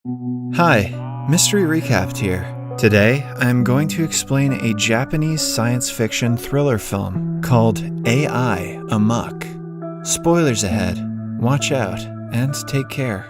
Hi, Mystery Recapped here. Today, I'm going to explain a Japanese science fiction thriller film called AI Amok. Spoilers ahead. Watch out and take care.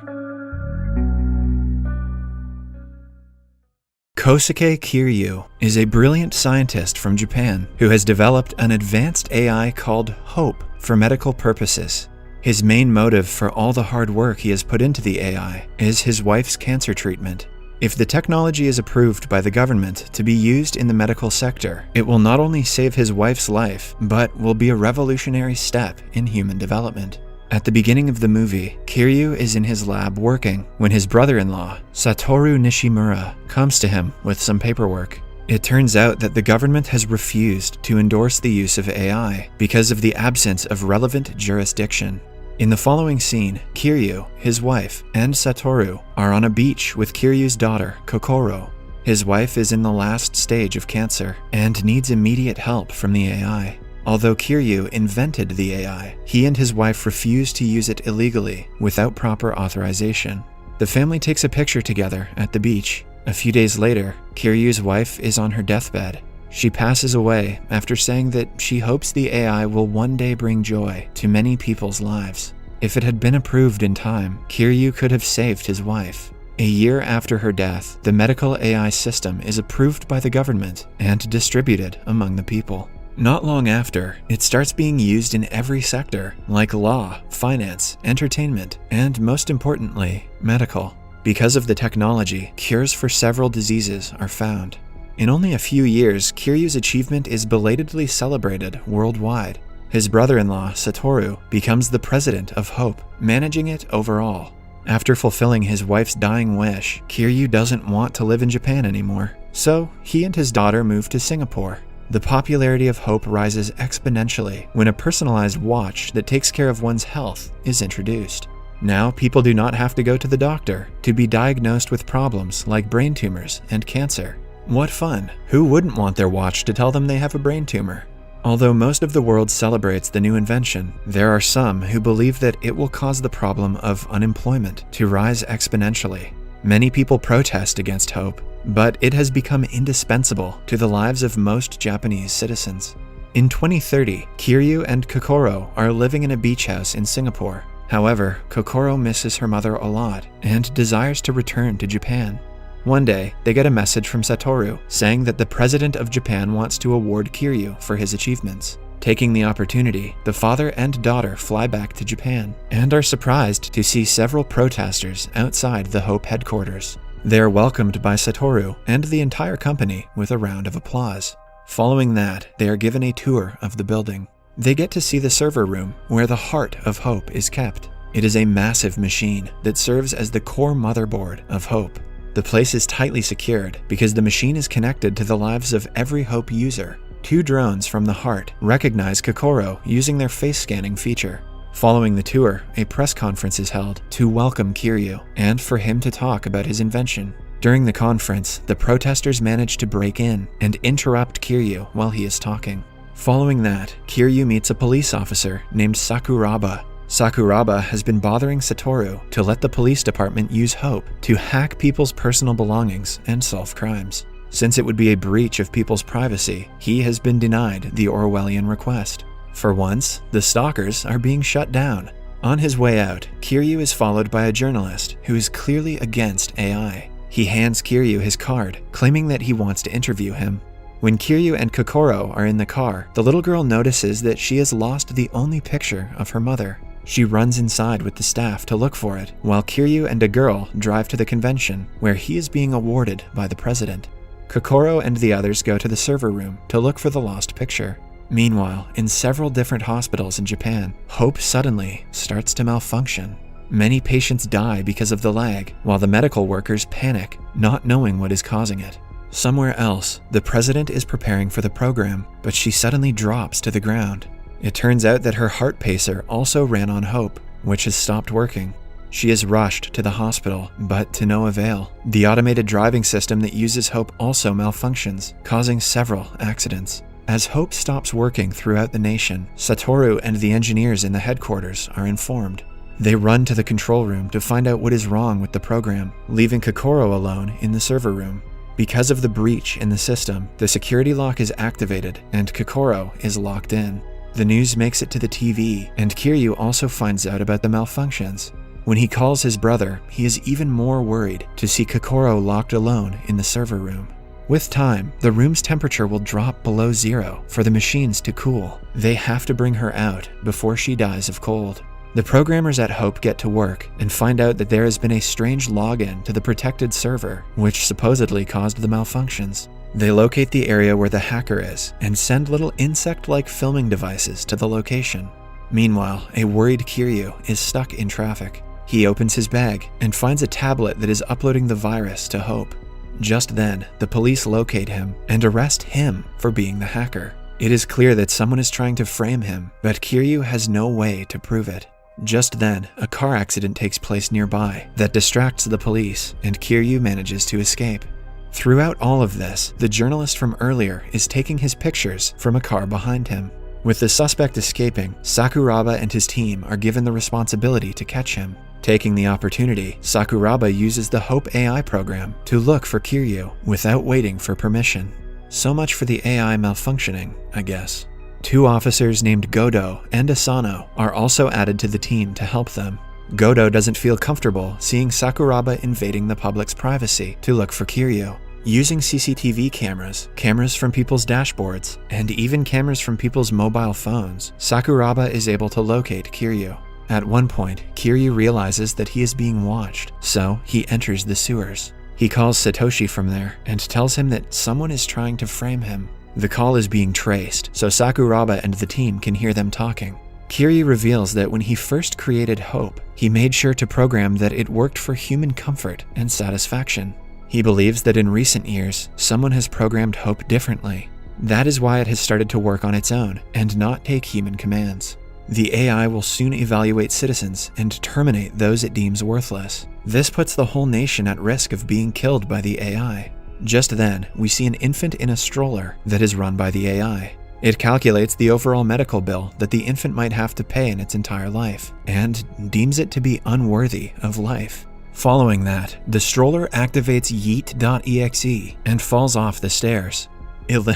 Kosuke Kiryu is a brilliant scientist from Japan who has developed an advanced AI called Hope for medical purposes. His main motive for all the hard work he has put into the AI is his wife's cancer treatment. If the technology is approved by the government to be used in the medical sector, it will not only save his wife's life, but will be a revolutionary step in human development. At the beginning of the movie, Kiryu is in his lab working when his brother-in-law, Satoru Nishimura, comes to him with some paperwork. It turns out that the government has refused to endorse the use of AI because of the absence of relevant jurisdiction. In the following scene, Kiryu, his wife, and Satoru are on a beach with Kiryu's daughter, Kokoro. His wife is in the last stage of cancer and needs immediate help from the AI. Although Kiryu invented the AI, he and his wife refused to use it illegally without proper authorization. The family takes a picture together at the beach. A few days later, Kiryu's wife is on her deathbed. She passes away after saying that she hopes the AI will one day bring joy to many people's lives. If it had been approved in time, Kiryu could have saved his wife. A year after her death, the medical AI system is approved by the government and distributed among the people. Not long after, it starts being used in every sector, like law, finance, entertainment, and most importantly, medical. Because of the technology, cures for several diseases are found. In only a few years, Kiryu's achievement is belatedly celebrated worldwide. His brother-in-law, Satoru, becomes the president of Hope, managing it overall. After fulfilling his wife's dying wish, Kiryu doesn't want to live in Japan anymore, so he and his daughter move to Singapore. The popularity of Hope rises exponentially when a personalized watch that takes care of one's health is introduced. Now, people do not have to go to the doctor to be diagnosed with problems like brain tumors and cancer. What fun! Who wouldn't want their watch to tell them they have a brain tumor? Although most of the world celebrates the new invention, there are some who believe that it will cause the problem of unemployment to rise exponentially. Many people protest against Hope, but it has become indispensable to the lives of most Japanese citizens. In 2030, Kiryu and Kokoro are living in a beach house in Singapore. However, Kokoro misses her mother a lot and desires to return to Japan. One day, they get a message from Satoru saying that the president of Japan wants to award Kiryu for his achievements. Taking the opportunity, the father and daughter fly back to Japan and are surprised to see several protesters outside the Hope headquarters. They are welcomed by Satoru and the entire company with a round of applause. Following that, they are given a tour of the building. They get to see the server room where the heart of Hope is kept. It is a massive machine that serves as the core motherboard of Hope. The place is tightly secured because the machine is connected to the lives of every Hope user. 2 drones from the heart recognize Kokoro using their face scanning feature. Following the tour, a press conference is held to welcome Kiryu and for him to talk about his invention. During the conference, the protesters manage to break in and interrupt Kiryu while he is talking. Following that, Kiryu meets a police officer named Sakuraba. Sakuraba has been bothering Satoru to let the police department use Hope to hack people's personal belongings and solve crimes. Since it would be a breach of people's privacy, he has been denied the Orwellian request. For once, the stalkers are being shut down. On his way out, Kiryu is followed by a journalist who is clearly against AI. He hands Kiryu his card, claiming that he wants to interview him. When Kiryu and Kokoro are in the car, the little girl notices that she has lost the only picture of her mother. She runs inside with the staff to look for it, while Kiryu and a girl drive to the convention, where he is being awarded by the president. Kokoro and the others go to the server room to look for the lost picture. Meanwhile, in several different hospitals in Japan, Hope suddenly starts to malfunction. Many patients die because of the lag, while the medical workers panic, not knowing what is causing it. Somewhere else, the president is preparing for the program, but she suddenly drops to the ground. It turns out that her heart pacer also ran on Hope, which has stopped working. She is rushed to the hospital, but to no avail. The automated driving system that uses Hope also malfunctions, causing several accidents. As Hope stops working throughout the nation, Satoru and the engineers in the headquarters are informed. They run to the control room to find out what is wrong with the program, leaving Kokoro alone in the server room. Because of the breach in the system, the security lock is activated and Kokoro is locked in. The news makes it to the TV, and Kiryu also finds out about the malfunctions. When he calls his brother, he is even more worried to see Kokoro locked alone in the server room. With time, the room's temperature will drop below 0 for the machines to cool. They have to bring her out before she dies of cold. The programmers at Hope get to work and find out that there has been a strange login to the protected server, which supposedly caused the malfunctions. They locate the area where the hacker is and send little insect-like filming devices to the location. Meanwhile, a worried Kiryu is stuck in traffic. He opens his bag and finds a tablet that is uploading the virus to Hope. Just then, the police locate him and arrest him for being the hacker. It is clear that someone is trying to frame him, but Kiryu has no way to prove it. Just then, a car accident takes place nearby that distracts the police, and Kiryu manages to escape. Throughout all of this, the journalist from earlier is taking his pictures from a car behind him. With the suspect escaping, Sakuraba and his team are given the responsibility to catch him. Taking the opportunity, Sakuraba uses the Hope AI program to look for Kiryu without waiting for permission. So much for the AI malfunctioning, I guess. 2 officers named Godo and Asano are also added to the team to help them. Godo doesn't feel comfortable seeing Sakuraba invading the public's privacy to look for Kiryu. Using CCTV cameras, cameras from people's dashboards, and even cameras from people's mobile phones, Sakuraba is able to locate Kiryu. At one point, Kiryu realizes that he is being watched, so he enters the sewers. He calls Satoshi from there and tells him that someone is trying to frame him. The call is being traced, so Sakuraba and the team can hear them talking. Kiryu reveals that when he first created Hope, he made sure to program that it worked for human comfort and satisfaction. He believes that in recent years, someone has programmed Hope differently. That is why it has started to work on its own and not take human commands. The AI will soon evaluate citizens and terminate those it deems worthless. This puts the whole nation at risk of being killed by the AI. Just then, we see an infant in a stroller that is run by the AI. It calculates the overall medical bill that the infant might have to pay in its entire life, and deems it to be unworthy of life. Following that, the stroller activates yeet.exe and falls off the stairs. I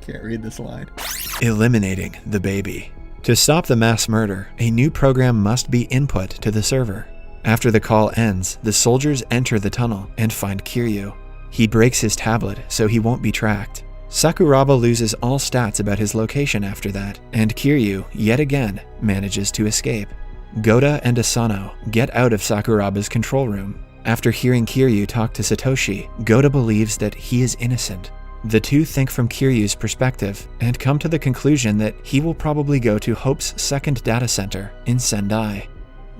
can't read this line. Eliminating the baby. To stop the mass murder, a new program must be input to the server. After the call ends, the soldiers enter the tunnel and find Kiryu. He breaks his tablet so he won't be tracked. Sakuraba loses all stats about his location after that, and Kiryu, yet again, manages to escape. Goda and Asano get out of Sakuraba's control room. After hearing Kiryu talk to Satoshi, Goda believes that he is innocent. The two think from Kiryu's perspective and come to the conclusion that he will probably go to Hope's second data center in Sendai.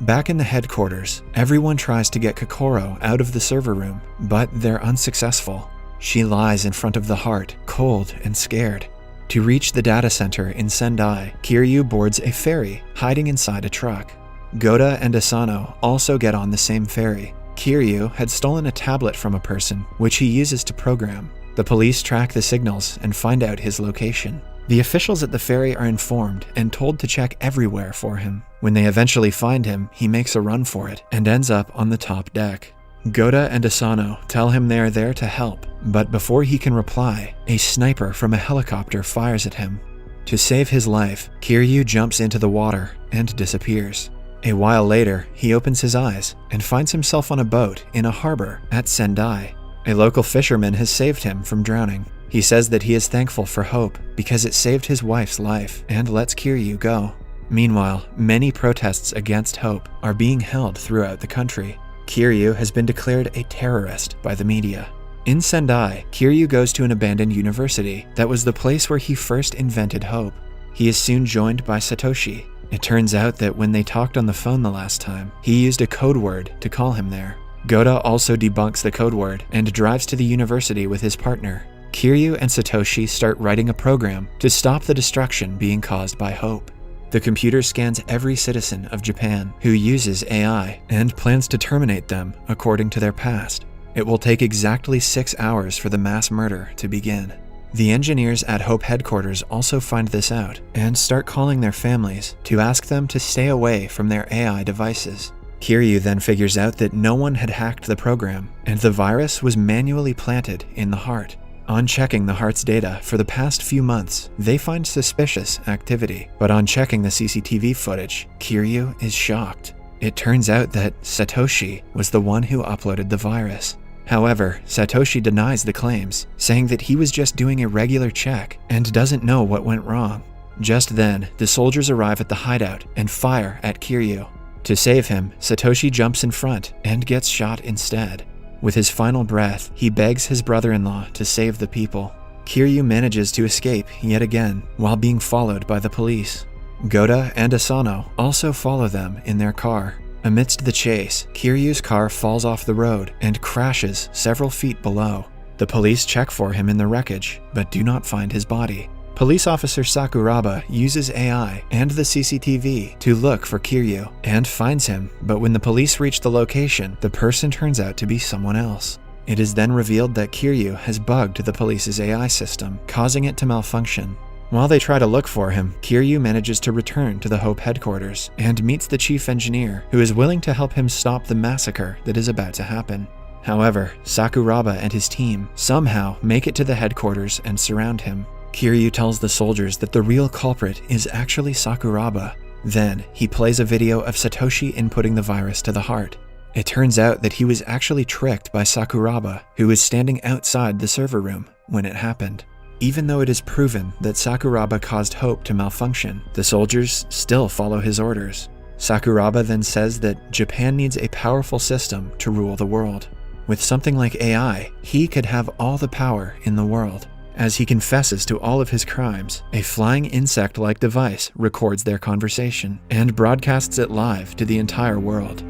Back in the headquarters, everyone tries to get Kokoro out of the server room, but they're unsuccessful. She lies in front of the heart, cold and scared. To reach the data center in Sendai, Kiryu boards a ferry, hiding inside a truck. Goda and Asano also get on the same ferry. Kiryu had stolen a tablet from a person, which he uses to program. The police track the signals and find out his location. The officials at the ferry are informed and told to check everywhere for him. When they eventually find him, he makes a run for it and ends up on the top deck. Goda and Asano tell him they are there to help, but before he can reply, a sniper from a helicopter fires at him. To save his life, Kiryu jumps into the water and disappears. A while later, he opens his eyes and finds himself on a boat in a harbor at Sendai. A local fisherman has saved him from drowning. He says that he is thankful for Hope because it saved his wife's life and lets Kiryu go. Meanwhile, many protests against Hope are being held throughout the country. Kiryu has been declared a terrorist by the media. In Sendai, Kiryu goes to an abandoned university that was the place where he first invented Hope. He is soon joined by Satoshi. It turns out that when they talked on the phone the last time, he used a code word to call him there. Goda also debunks the code word and drives to the university with his partner. Kiryu and Satoshi start writing a program to stop the destruction being caused by Hope. The computer scans every citizen of Japan who uses AI and plans to terminate them according to their past. It will take exactly 6 hours for the mass murder to begin. The engineers at Hope headquarters also find this out and start calling their families to ask them to stay away from their AI devices. Kiryu then figures out that no one had hacked the program, and the virus was manually planted in the heart. On checking the heart's data for the past few months, they find suspicious activity, but on checking the CCTV footage, Kiryu is shocked. It turns out that Satoshi was the one who uploaded the virus. However, Satoshi denies the claims, saying that he was just doing a regular check and doesn't know what went wrong. Just then, the soldiers arrive at the hideout and fire at Kiryu. To save him, Satoshi jumps in front and gets shot instead. With his final breath, he begs his brother-in-law to save the people. Kiryu manages to escape yet again while being followed by the police. Goda and Asano also follow them in their car. Amidst the chase, Kiryu's car falls off the road and crashes several feet below. The police check for him in the wreckage, but do not find his body. Police officer Sakuraba uses AI and the CCTV to look for Kiryu and finds him, but when the police reach the location, the person turns out to be someone else. It is then revealed that Kiryu has bugged the police's AI system, causing it to malfunction. While they try to look for him, Kiryu manages to return to the Hope headquarters and meets the chief engineer, who is willing to help him stop the massacre that is about to happen. However, Sakuraba and his team somehow make it to the headquarters and surround him. Kiryu tells the soldiers that the real culprit is actually Sakuraba. Then, he plays a video of Satoshi inputting the virus to the heart. It turns out that he was actually tricked by Sakuraba, who was standing outside the server room when it happened. Even though it is proven that Sakuraba caused Hope to malfunction, the soldiers still follow his orders. Sakuraba then says that Japan needs a powerful system to rule the world. With something like AI, he could have all the power in the world. As he confesses to all of his crimes, a flying insect-like device records their conversation and broadcasts it live to the entire world.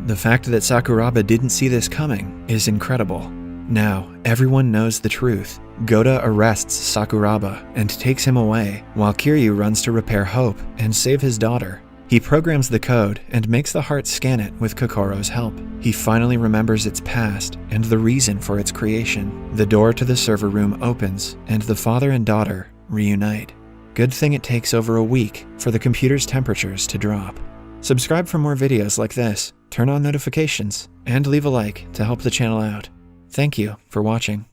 The fact that Sakuraba didn't see this coming is incredible. Now, everyone knows the truth. Goda arrests Sakuraba and takes him away, while Kiryu runs to repair Hope and save his daughter. He programs the code and makes the heart scan it with Kokoro's help. He finally remembers its past and the reason for its creation. The door to the server room opens, and the father and daughter reunite. Good thing it takes over a week for the computer's temperatures to drop. Subscribe for more videos like this, turn on notifications, and leave a like to help the channel out. Thank you for watching.